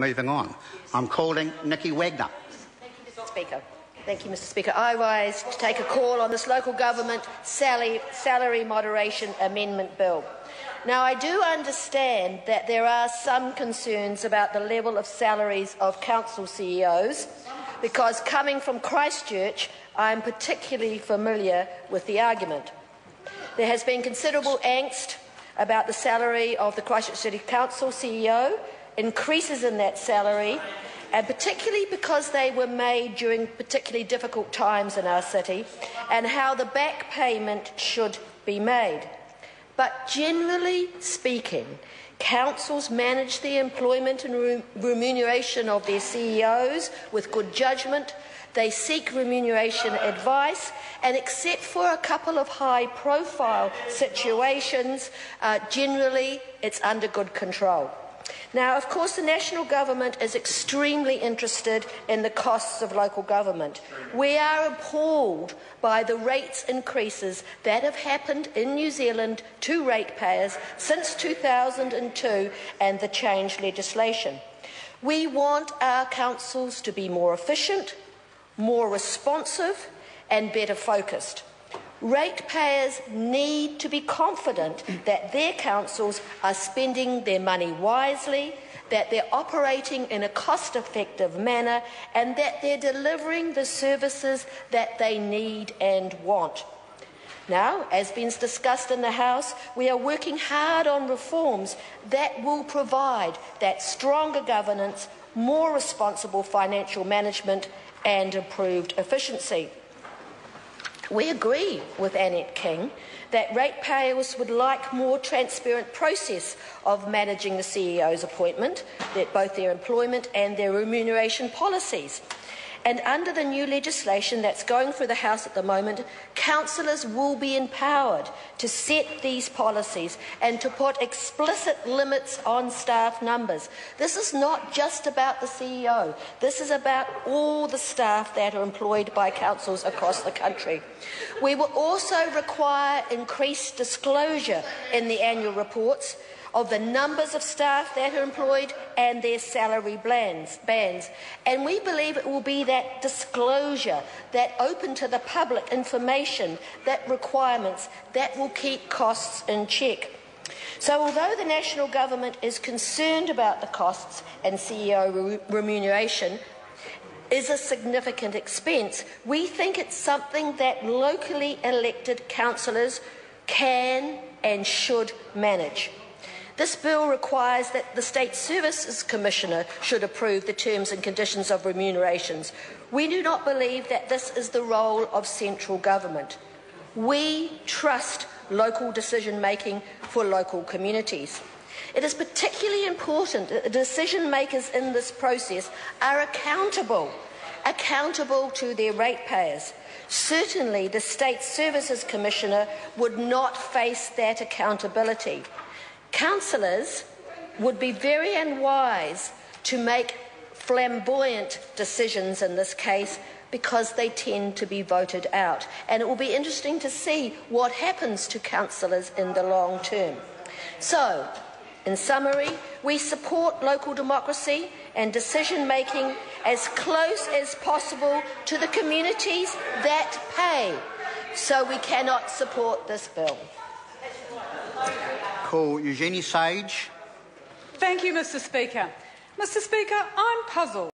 Moving on. I'm calling Nikki Wagner. Thank you, Mr. Speaker. Thank you, Mr. Speaker. I rise to take a call on this local government salary moderation amendment bill. Now, I do understand that there are some concerns about the level of salaries of council CEOs, because coming from Christchurch, I am particularly familiar with the argument. There has been considerable angst about the salary of the Christchurch City Council CEO, increases in that salary, and particularly because they were made during particularly difficult times in our city, and how the back payment should be made. But generally speaking, councils manage the employment and remuneration of their CEOs with good judgment. They seek remuneration advice, and except for a couple of high-profile situations, generally it's under good control. Now, of course, the national government is extremely interested in the costs of local government. We are appalled by the rates increases that have happened in New Zealand to ratepayers since 2002 and the change legislation. We want our councils to be more efficient, more responsive and better focused. Ratepayers need to be confident that their councils are spending their money wisely, that they're operating in a cost-effective manner, and that they're delivering the services that they need and want. Now, as been discussed in the House, we are working hard on reforms that will provide that stronger governance, more responsible financial management and improved efficiency. We agree with Annette King that ratepayers would like more transparent process of managing the CEO's appointment, both their employment and their remuneration policies. And under the new legislation that's going through the House at the moment, councillors will be empowered to set these policies and to put explicit limits on staff numbers. This is not just about the CEO. This is about all the staff that are employed by councils across the country. We will also require increased disclosure in the annual reports of the numbers of staff that are employed and their salary bands. And we believe it will be that disclosure, that open to the public information, that requirements that will keep costs in check. So although the national government is concerned about the costs and CEO remuneration is a significant expense, we think it's something that locally elected councillors can and should manage. This bill requires that the State Services Commissioner should approve the terms and conditions of remunerations. We do not believe that this is the role of central government. We trust local decision-making for local communities. It is particularly important that the decision-makers in this process are accountable to their ratepayers. Certainly, the State Services Commissioner would not face that accountability. Councillors would be very unwise to make flamboyant decisions in this case because they tend to be voted out. And it will be interesting to see what happens to councillors in the long term. So, in summary, we support local democracy and decision-making as close as possible to the communities that pay. So we cannot support this bill. Call Eugenie Sage. Thank you, Mr. Speaker. Mr. Speaker, I'm puzzled.